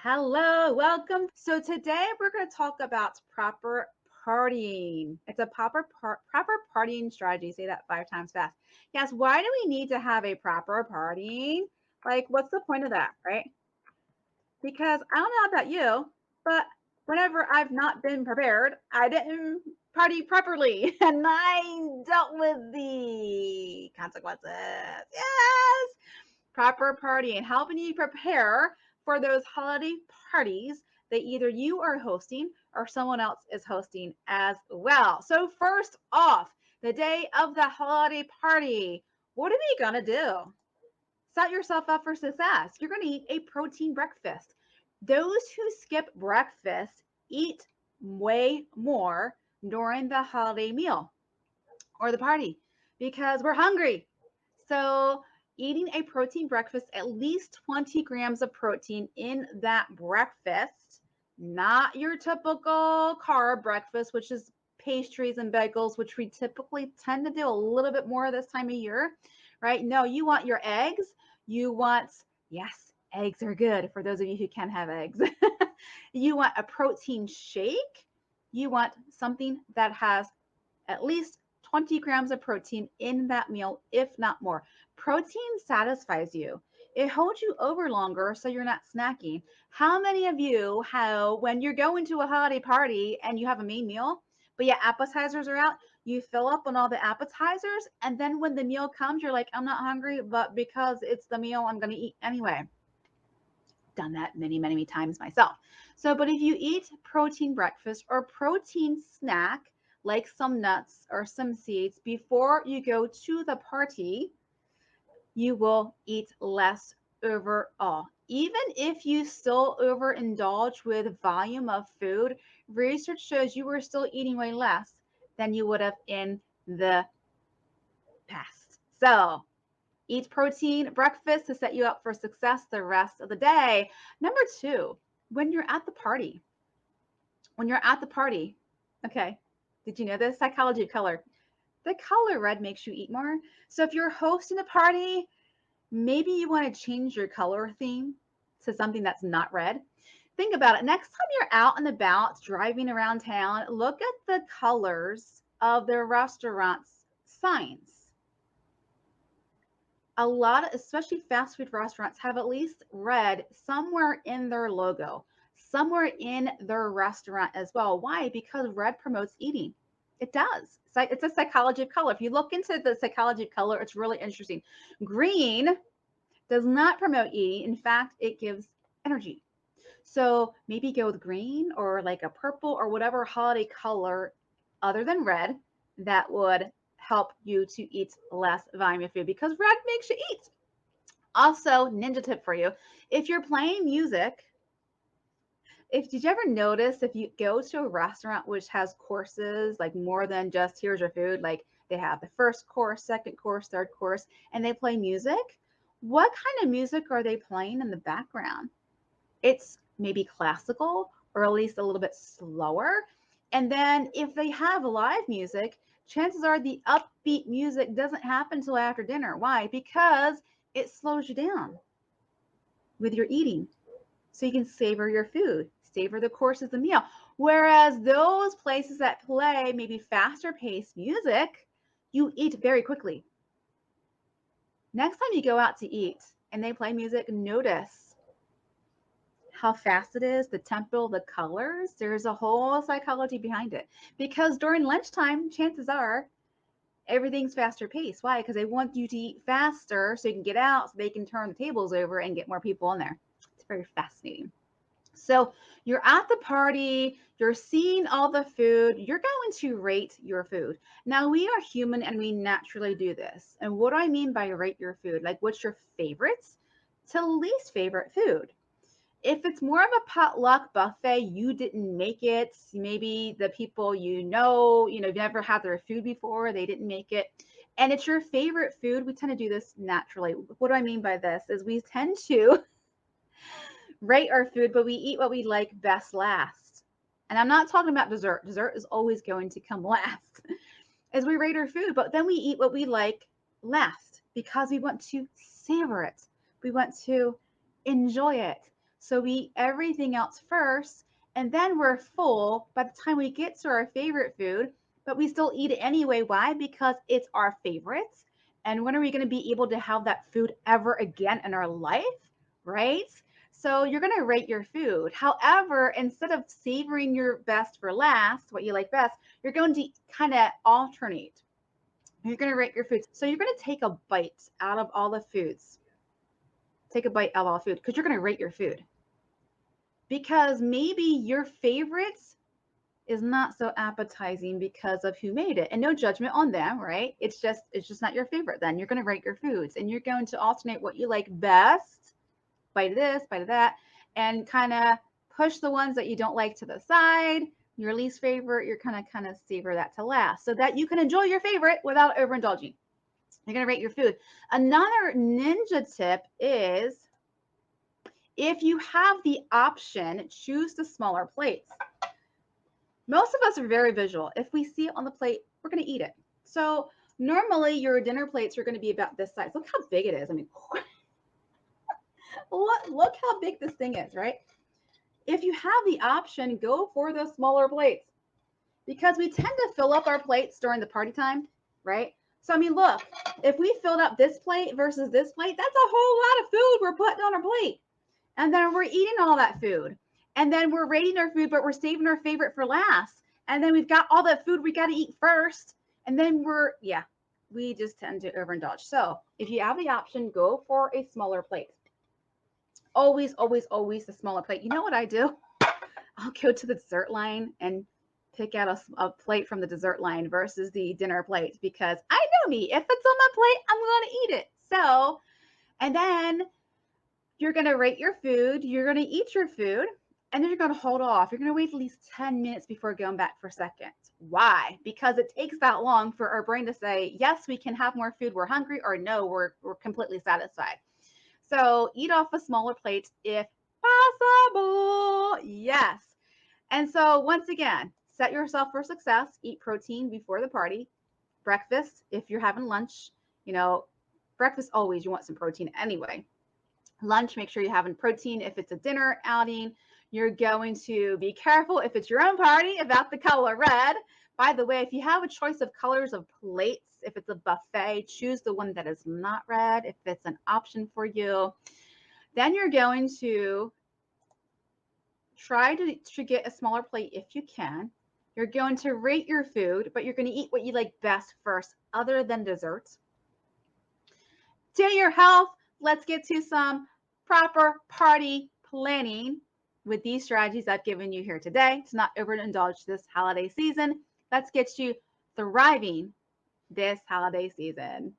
Hello, welcome. So today we're going to talk about proper partying. It's a proper partying strategy. Say that 5 times fast. Yes, why do we need to have a proper partying? Like, what's the point of that, right? Because I don't know about you, but whenever I've not been prepared, I didn't party properly and I dealt with the consequences. Yes, proper partying, helping you prepare for those holiday parties that either you are hosting or someone else is hosting as well. So, first off, the day of the holiday party, what are we going to do? Set yourself up for success. You're going to eat a protein breakfast. Those who skip breakfast eat way more during the holiday meal or the party because we're hungry. So, eating a protein breakfast, at least 20 grams of protein in that breakfast, not your typical carb breakfast, which is pastries and bagels, which we typically tend to do a little bit more this time of year, right? No, you want your eggs. You want, yes, eggs are good for those of you who can have eggs. You want a protein shake. You want something that has at least 20 grams of protein in that meal, if not more. Protein satisfies you. It holds you over longer so you're not snacking. How many of you have, when you're going to a holiday party and you have a main meal, but yeah, appetizers are out, you fill up on all the appetizers, and then when the meal comes, you're like, I'm not hungry, but because it's the meal, I'm going to eat anyway. Done that many, many, many times myself. So, but if you eat protein breakfast or protein snack, like some nuts or some seeds, before you go to the party, you will eat less overall. Even if you still overindulge with volume of food, research shows you were still eating way less than you would have in the past. So, eat protein breakfast to set you up for success the rest of the day. Number two, when you're at the party, when you're at the party, okay, did you know this? Psychology of color. The color red makes you eat more. So if you're hosting a party, maybe you want to change your color theme to something that's not red. Think about it. Next time you're out and about driving around town, look at the colors of the restaurant's signs. A lot of, especially fast food restaurants, have at least red somewhere in their logo, somewhere in their restaurant as well. Why? Because red promotes eating. It does. It's a psychology of color. If you look into the psychology of color, it's really interesting. Green does not promote eating. In fact, it gives energy. So maybe go with green or like a purple or whatever holiday color other than red that would help you to eat less volume of food because red makes you eat. Also, ninja tip for you, if you're playing music, if did you ever notice if you go to a restaurant which has courses like more than just here's your food, like they have the first course, second course, third course, and they play music, what kind of music are they playing in the background? It's maybe classical or at least a little bit slower. And then if they have live music, chances are the upbeat music doesn't happen until after dinner. Why? Because it slows you down with your eating. So you can savor your food, savor the course of the meal. Whereas those places that play maybe faster paced music, you eat very quickly. Next time you go out to eat and they play music, notice how fast it is, the tempo, the colors. There's a whole psychology behind it. Because during lunchtime, chances are everything's faster paced. Why? Because they want you to eat faster so you can get out so they can turn the tables over and get more people in there. It's very fascinating. So you're at the party, you're seeing all the food, you're going to rate your food. Now, we are human and we naturally do this. And what do I mean by rate your food? Like, what's your favorites to least favorite food? If it's more of a potluck buffet, you didn't make it, maybe the people you've never had their food before, they didn't make it, and it's your favorite food, we tend to do this naturally. What do I mean by this is we tend to rate our food, but we eat what we like best last. And I'm not talking about dessert. Dessert is always going to come last as we rate our food, but then we eat what we like last because we want to savor it. We want to enjoy it. So we eat everything else first, and then we're full by the time we get to our favorite food, but we still eat it anyway. Why? Because it's our favorites. And when are we going to be able to have that food ever again in our life? Right? So you're going to rate your food. However, instead of savoring your best for last, what you like best, you're going to kind of alternate. You're going to rate your foods. So you're going to take a bite out of all the foods. Take a bite out of all food because you're going to rate your food. Because maybe your favorites is not so appetizing because of who made it. And no judgment on them, right? It's just not your favorite then. You're going to rate your foods and you're going to alternate what you like best, bite of this, bite of that, and kind of push the ones that you don't like to the side. Your least favorite, you're kind of savor that to last so that you can enjoy your favorite without overindulging. You're going to rate your food. Another ninja tip is if you have the option, choose the smaller plates. Most of us are very visual. If we see it on the plate, we're going to eat it. So normally your dinner plates are going to be about this size. Look how big it is. I mean, look how big this thing is, right? If you have the option, go for the smaller plates because we tend to fill up our plates during the party time, right? So, I mean, look, if we filled up this plate versus this plate, that's a whole lot of food we're putting on our plate. And then we're eating all that food. And then we're rating our food, but we're saving our favorite for last. And then we've got all that food we got to eat first. And then we just tend to overindulge. So if you have the option, go for a smaller plate. Always, always, always the smaller plate. You know what I do? I'll go to the dessert line and pick out a plate from the dessert line versus the dinner plate because I know me. If it's on my plate, I'm going to eat it. So, and then you're going to rate your food, you're going to eat your food, and then you're going to hold off. You're going to wait at least 10 minutes before going back for seconds. Why? Because it takes that long for our brain to say, yes, we can have more food, we're hungry, or no, we're completely satisfied. So eat off a smaller plate if possible. Yes. And so once again, set yourself for success. Eat protein before the party. Breakfast, if you're having lunch, breakfast always, you want some protein anyway. Lunch, make sure you're having protein. If it's a dinner outing, you're going to be careful if it's your own party about the color red. By the way, if you have a choice of colors of plates, if it's a buffet, choose the one that is not red if it's an option for you. Then you're going to try to get a smaller plate if you can. You're going to rate your food, but you're going to eat what you like best first, other than desserts. To your health, let's get to some proper party planning with these strategies I've given you here today to not overindulge this holiday season. Let's get you thriving this holiday season.